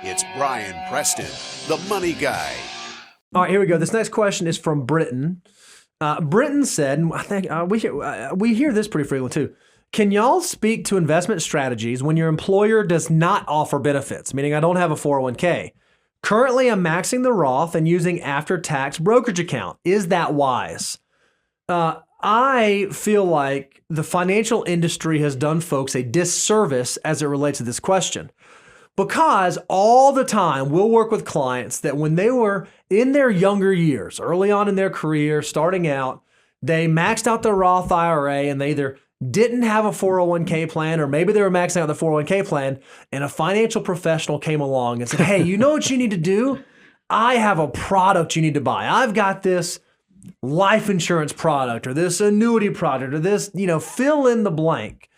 It's Brian Preston, the Money Guy. All right, here we go. This next question is from Britton. Britton said, and I think we hear this pretty frequently too. Can y'all speak to investment strategies when your employer does not offer benefits? Meaning I don't have a 401k. Currently, I'm maxing the Roth and using after-tax brokerage account. Is that wise? I feel like the financial industry has done folks a disservice as it relates to this question. Because all the time we'll work with clients that when they were in their younger years, early on in their career, starting out, they maxed out their Roth IRA and they either didn't have a 401k plan or maybe they were maxing out the 401k plan and a financial professional came along and said, hey, you know what you need to do? I have a product you need to buy. I've got this life insurance product or this annuity product or this, fill in the blank.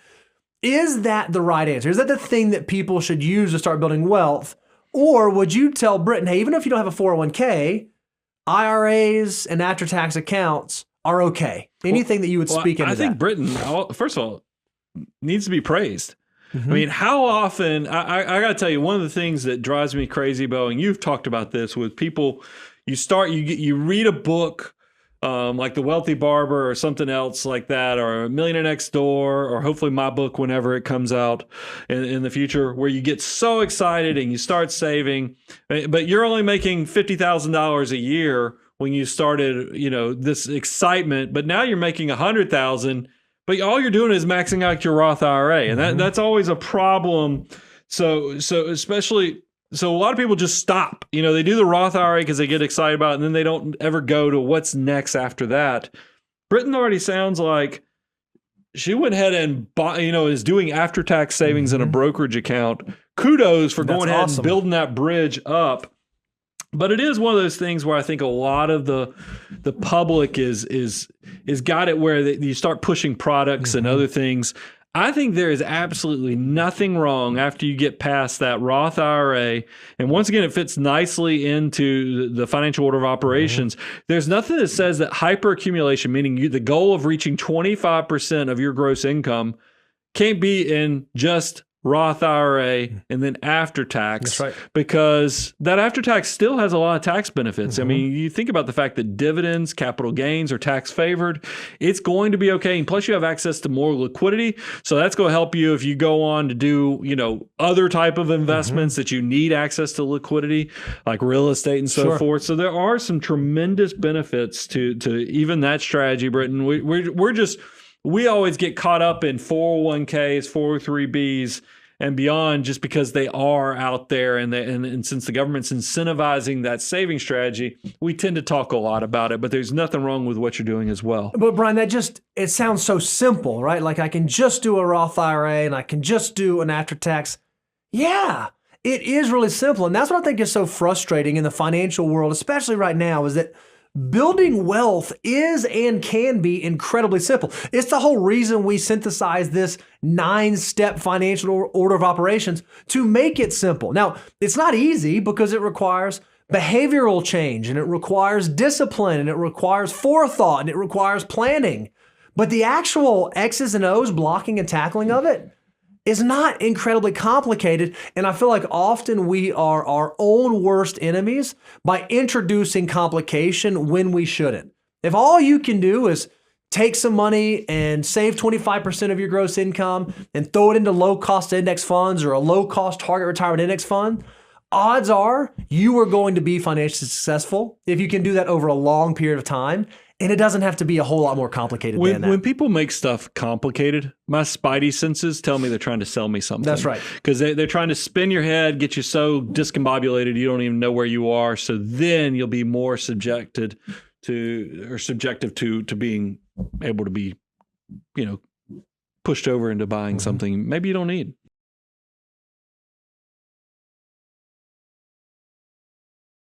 Is that the right answer? Is that the thing that people should use to start building wealth? Or would you tell Britton, hey, even if you don't have a 401k, IRAs and after-tax accounts are okay? Anything that you would speak into that? I think Britton, first of all, needs to be praised. Mm-hmm. I mean, how often, I got to tell you, one of the things that drives me crazy, Bo, and you've talked about this with people, you read a book, like The Wealthy Barber or something else like that, or Millionaire Next Door, or hopefully my book whenever it comes out in the future, where you get so excited and you start saving, but you're only making $50,000 a year when you started, this excitement, but now you're making $100,000, but all you're doing is maxing out your Roth IRA, and that's always a problem. So especially. So a lot of people just stop. They do the Roth IRA because they get excited about it, and then they don't ever go to what's next after that. Britton already sounds like she went ahead and bought, is doing after-tax savings in a brokerage account. Kudos for going ahead and building that bridge up. But it is one of those things where I think a lot of the public is got it where you start pushing products and other things. I think there is absolutely nothing wrong after you get past that Roth IRA. And once again, it fits nicely into the financial order of operations. There's nothing that says that hyperaccumulation, meaning the goal of reaching 25% of your gross income, can't be in just Roth IRA and then after tax. That's right. Because that after tax still has a lot of tax benefits. I mean, you think about the fact that dividends, capital gains are tax favored. It's going to be okay. And plus you have access to more liquidity. So that's going to help you if you go on to do, other type of investments that you need access to liquidity, like real estate and so forth. So there are some tremendous benefits to even that strategy, Britton. We always get caught up in 401ks, 403bs, and beyond just because they are out there. And since the government's incentivizing that saving strategy, we tend to talk a lot about it. But there's nothing wrong with what you're doing as well. But Brian, it sounds so simple, right? Like I can just do a Roth IRA and I can just do an after-tax. Yeah, it is really simple. And that's what I think is so frustrating in the financial world, especially right now, is that building wealth is and can be incredibly simple. It's the whole reason we synthesize this 9-step financial order of operations to make it simple. Now, it's not easy because it requires behavioral change and it requires discipline and it requires forethought and it requires planning. But the actual X's and O's, blocking and tackling of it, is not incredibly complicated. And I feel like often we are our own worst enemies by introducing complication when we shouldn't. If all you can do is take some money and save 25% of your gross income and throw it into low-cost index funds or a low-cost target retirement index fund, odds are you are going to be financially successful if you can do that over a long period of time. And it doesn't have to be a whole lot more complicated than that. When people make stuff complicated, my spidey senses tell me they're trying to sell me something. That's right. Because they're trying to spin your head, get you so discombobulated you don't even know where you are. So then you'll be more subjective to being able to be, pushed over into buying something maybe you don't need.